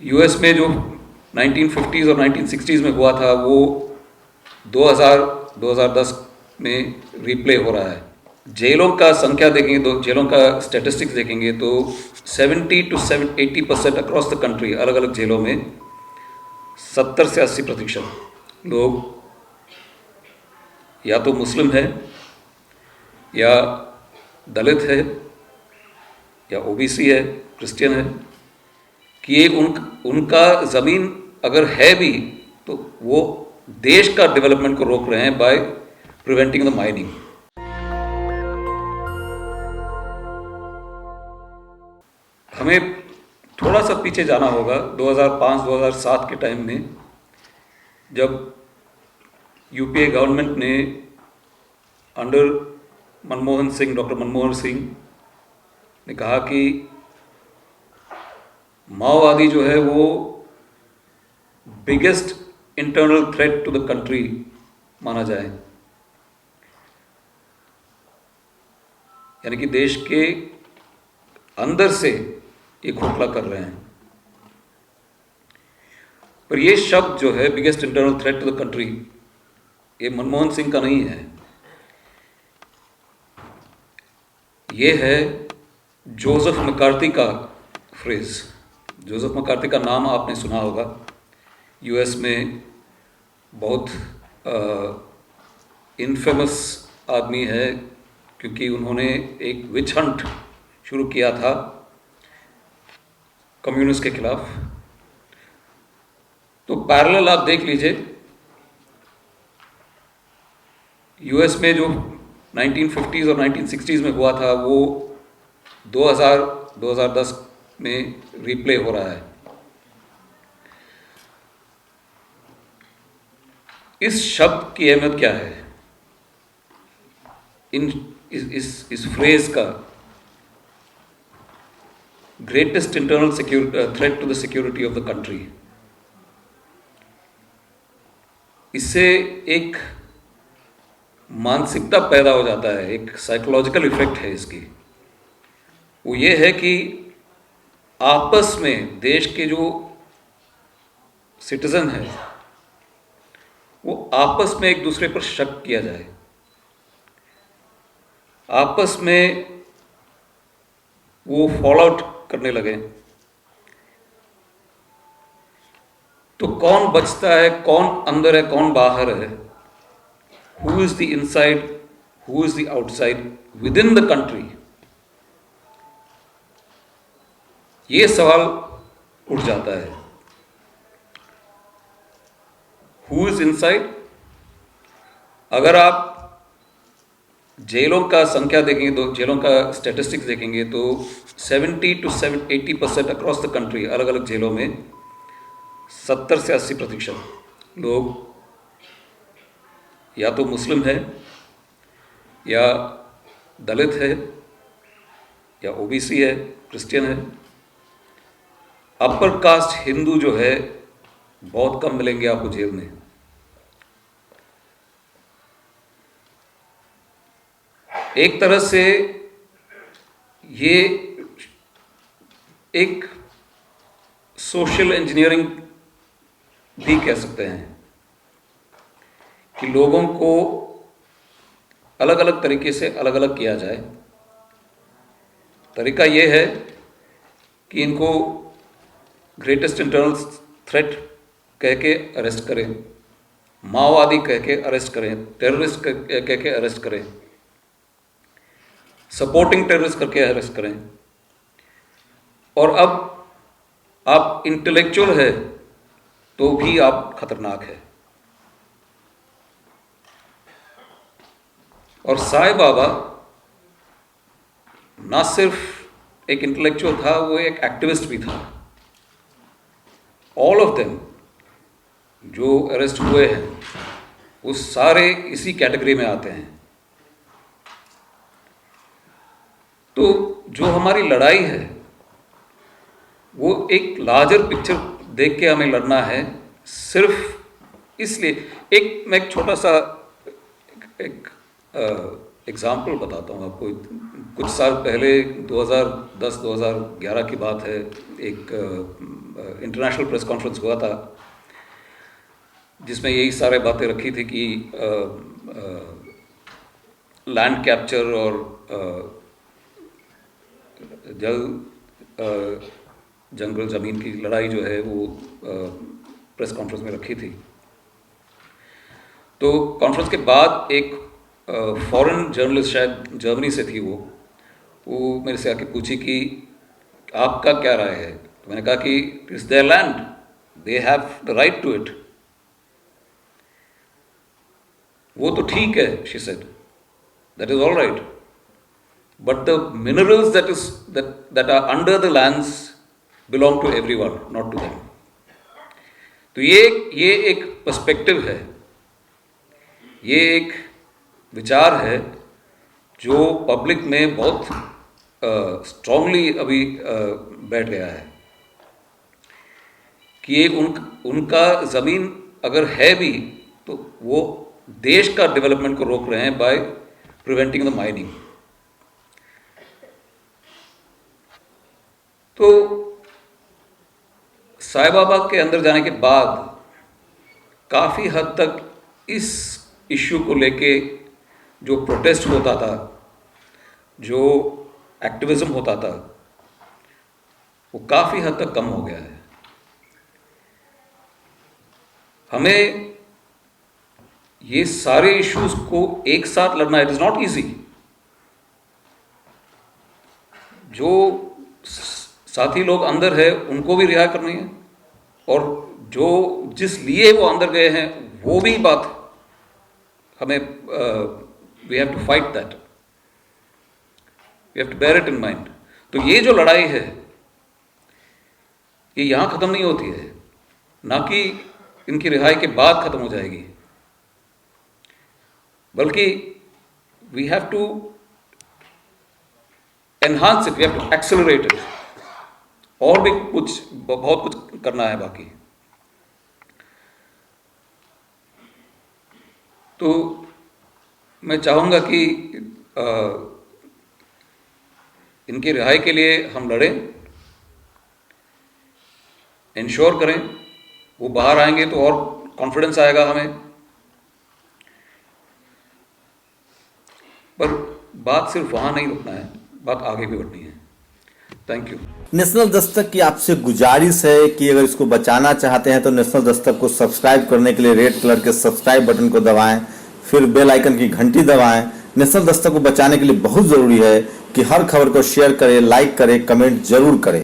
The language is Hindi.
यूएस में जो 1950s और 1960s में हुआ था वो 2010 में रिप्ले हो रहा है। जेलों का संख्या देखेंगे तो जेलों का स्टैटिस्टिक्स देखेंगे तो 70 to 80% अक्रॉस द कंट्री अलग अलग जेलों में 70 से 80% लोग या तो मुस्लिम है या दलित है या ओबीसी है, क्रिश्चियन है, कि ये उनका ज़मीन अगर है भी तो वो देश का डेवलपमेंट को रोक रहे हैं बाय प्रिवेंटिंग द माइनिंग। हमें थोड़ा सा पीछे जाना होगा 2005-2007 के टाइम में, जब यूपीए गवर्नमेंट ने अंडर मनमोहन सिंह, डॉक्टर मनमोहन सिंह ने कहा कि माओवादी जो है वो biggest internal threat to the country माना जाए, यानी कि देश के अंदर से ये खोखला कर रहे हैं। पर ये शब्द जो है biggest internal threat to the country, ये मनमोहन सिंह का नहीं है, ये है जोसेफ मैकार्थी का फ्रेज। जोसेफ मैकार्थी का नाम आपने सुना होगा, यूएस में बहुत इनफेमस आदमी है, क्योंकि उन्होंने एक विच हंट शुरू किया था कम्युनिस्ट के खिलाफ। तो पैरेलल आप देख लीजिए, यूएस में जो 1950s और 1960s में हुआ था वो 2010 में रिप्ले हो रहा है। इस शब्द की अहमियत क्या है, इस फ्रेज का, greatest internal threat to the security of the country, इससे एक मानसिकता पैदा हो जाता है, एक साइकोलॉजिकल इफेक्ट है इसकी। वो ये है कि आपस में देश के जो सिटीजन है वो आपस में एक दूसरे पर शक किया जाए, आपस में वो फॉल आउट करने लगे। तो कौन बचता है, कौन अंदर है, कौन बाहर है, who is the inside, who is the outside with in the country, ये सवाल उठ जाता है। हु इज इनसाइड, अगर आप जेलों का संख्या देखेंगे तो जेलों का स्टैटिस्टिक्स देखेंगे तो 70 to 80% अक्रॉस द कंट्री अलग अलग जेलों में 70 से 80% लोग या तो मुस्लिम है या दलित है या ओबीसी है, क्रिश्चियन है। अपर कास्ट हिंदू जो है बहुत कम मिलेंगे आपको जेल में। एक तरह से ये एक सोशल इंजीनियरिंग भी कह सकते हैं कि लोगों को अलग अलग तरीके से अलग अलग किया जाए। तरीका ये है कि इनको ग्रेटेस्ट इंटरनल थ्रेट कह के अरेस्ट करें, माओवादी कह के अरेस्ट करें, टेररिस्ट कह के अरेस्ट करें, सपोर्टिंग टेररिस्ट करके अरेस्ट करें। और अब आप इंटेलेक्चुअल है तो भी आप खतरनाक है। और साईं बाबा ना सिर्फ एक इंटेलेक्चुअल था, वो एक एक्टिविस्ट भी था। ऑल ऑफ देम जो अरेस्ट हुए हैं वो सारे इसी कैटेगरी में आते हैं। तो जो हमारी लड़ाई है वो एक लार्जर पिक्चर देख के हमें लड़ना है। सिर्फ इसलिए मैं एक छोटा सा एक एग्जाम्पल बताता हूँ आपको। कुछ साल पहले 2010-2011 की बात है, एक इंटरनेशनल प्रेस कॉन्फ्रेंस हुआ था जिसमें यही सारे बातें रखी थी कि लैंड कैप्चर और जंगल ज़मीन की लड़ाई जो है वो प्रेस कॉन्फ्रेंस में रखी थी। तो कॉन्फ्रेंस के बाद एक फॉरेन जर्नलिस्ट, शायद जर्मनी से थी, वो मेरे से आके पूछी कि आपका क्या राय है। तो मैंने कहा कि it's their land, they have the right to it. वो तो ठीक है, she said, that is all right, but the minerals that are under the lands belong to everyone, not to them. तो ये एक पर्सपेक्टिव है, ये एक विचार है जो पब्लिक में बहुत स्ट्रांगली अभी बैठ गया है कि ये उनका ज़मीन अगर है भी तो वो देश का डेवलपमेंट को रोक रहे हैं बाय प्रिवेंटिंग द माइनिंग। तो साईं बाबा के अंदर जाने के बाद काफ़ी हद तक इस इश्यू को लेके जो प्रोटेस्ट होता था, जो एक्टिविज्म होता था, वो काफ़ी हद तक कम हो गया है। हमें ये सारे इश्यूज को एक साथ लड़ना, इट इज़ नॉट ईजी। जो साथी लोग अंदर है उनको भी रिहा करनी है, और जो जिस लिए वो अंदर गए हैं वो भी बात हमें we have to fight that, we have to bear it in mind. तो ये जो लड़ाई है ये यहाँ ख़त्म नहीं होती है, ना कि इनकी रिहाई के बाद ख़त्म हो जाएगी, बल्कि we have to enhance it, we have to accelerate it. और भी बहुत कुछ करना है बाकी। तो मैं चाहूँगा कि इनकी रिहाई के लिए हम लड़ें, इंश्योर करें वो बाहर आएंगे तो और कॉन्फिडेंस आएगा हमें। पर बात सिर्फ वहाँ नहीं रुकना है, बात आगे भी बढ़नी है। Thank you. नेशनल दस्तक की आपसे गुजारिश है कि अगर इसको बचाना चाहते हैं तो नेशनल दस्तक को सब्सक्राइब करने के लिए रेड कलर के सब्सक्राइब बटन को दबाएं, फिर बेल आइकन की घंटी दबाएं। नेशनल दस्तक को बचाने के लिए बहुत जरूरी है कि हर खबर को शेयर करें, लाइक करें, कमेंट जरूर करें।